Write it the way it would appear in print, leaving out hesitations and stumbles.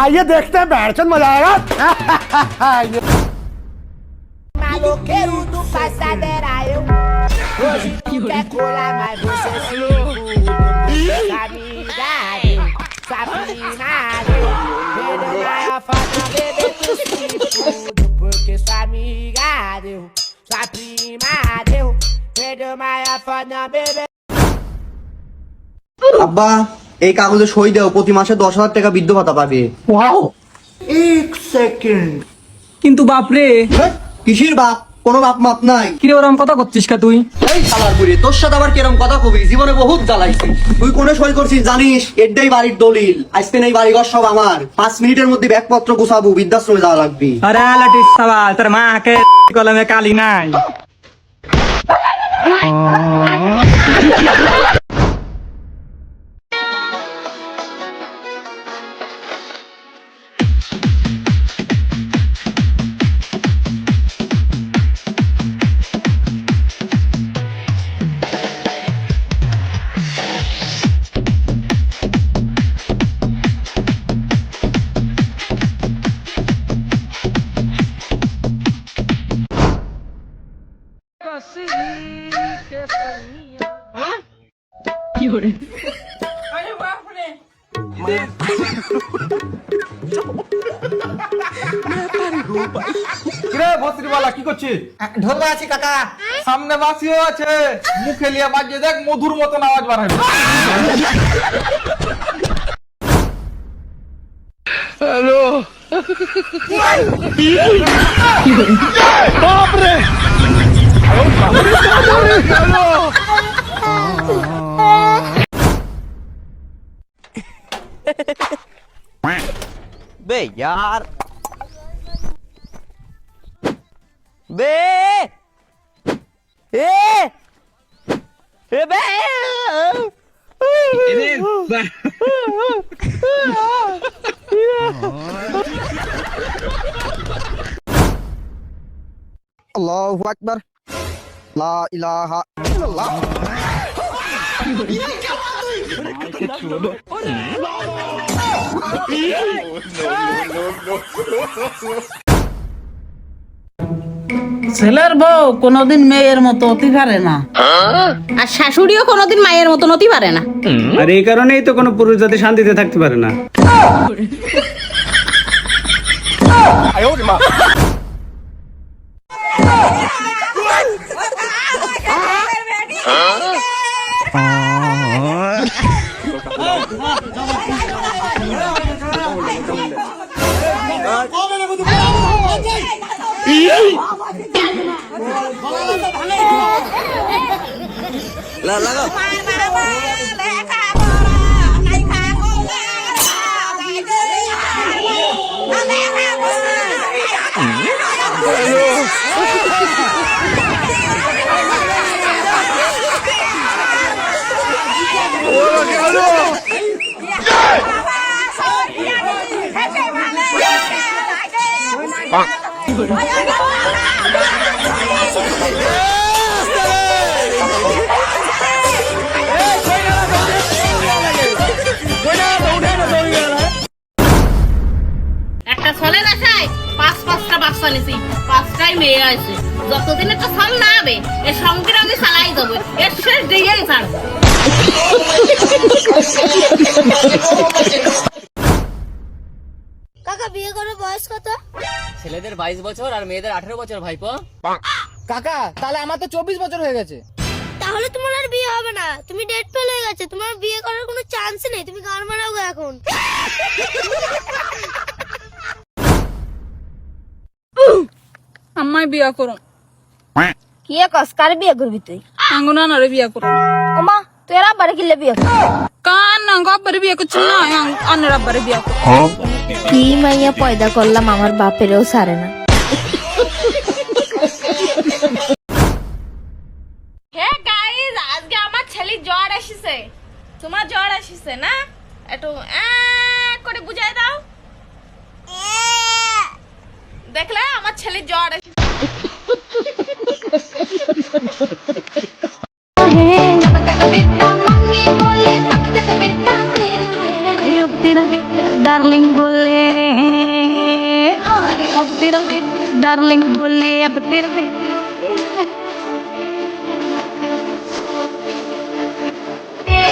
आइए देखते हैं बैठचंद मजा आएगा। Maloqueiro do passadeira, eu hoje tu quer colar, mas você se fude. Amiga deu, sua prima deu, vendeu maior foto, bebê tu se fude. Porque sua amiga deu, sua prima deu, vendeu maior foto, bebê। আব্বা এই কাগজে সই দাও, প্রতি মাসে 10,000 টাকা বৃদ্ধ ভাতা পাবে। वाओ, एक सेकंड। কিন্তু বাপরে, কিসির বাপ? কোনো বাপ মাপ নাই। কিরে ওরম কথা করছিস কা তুই? এই শালার বুড়ি, তোর সাথে আবার কিরম কথা কবি? জীবনে বহুত জ্বালাইছি। তুই কোনে সই করছিস জানিস? এটাই বাড়ির দলিল। আজকে এই বাড়িঘর সব আমার। 5 মিনিটের মধ্যে ব্যাগপত্র গোছাবো, বৃদ্ধাশ্রমে যাওয়া লাগবে। আরে লাটিস সাবাল, তোর মাকে কলমে কালি নাই। কিরে বসরিওয়ালা কি করছিস? ঢোল বাজাচ্ছি কাকা। সামনে বাসিও আছে, মুখে লিয়ে বাজিয়ে দেখ, মধুর মতন আওয়াজ বার হবে। হ্যালো, বাপরে, बे यार, बे ए बे अल्लाहु अकबर, ला इलाहा इल्लल्लाह। ছেলের বউ কোনোদিন মেয়ের মতো হতে পারে না, আর শাশুড়িও কোনোদিন মায়ের মতন হতে পারে না। আর এই কারণেই তো কোনো পুরুষ জাতি শান্তিতে থাকতে পারে না। একটা ছলের আশায় 5-5টা বাচ্চা নিছি, 5টাই মেয়ে আছে। যতদিন একটা ছল না হবে এর সঙ্গে আমি চালাই যাবো, এর শেষ দিয়েই ছাড়বো। কাকা বিয়ে করার বয়স কত? ছেলেদের 22 বছর আর মেয়েদের 18 বছর ভাইপো। কাকা তাহলে আমার তো 24 বছর হয়ে গেছে। তাহলে তোমার আর বিয়ে হবে না, তুমি ডেট ফেল হয়ে গেছে, তোমার বিয়ে করার কোনো চান্স নেই, তুমি গান মারাও গো এখন। আমায় বিয়া করো। কি কস, কার বিয়ে করবি তুই? আঙ্গুনা নারে বিয়া করো। ওমা তুই আর আব্বারে কিলে বিয়ে করবি? কান আব্বারে বিয়া করছি না, আন্নার আব্বারে বিয়া করো। কি মাইয়া পয়দা করলাম, আমার বাপেরও সারে না। হে গাইস, আজকে আমার ছেলে জ্বর আসিছে। তোমার জ্বর আসিছে না? একটু করে বুঝাই দাও। দেখলে আমার ছেলে জ্বর আসিছে। डार्लिंग बोले अब तेरे डार्लिंग बोले अब तेरे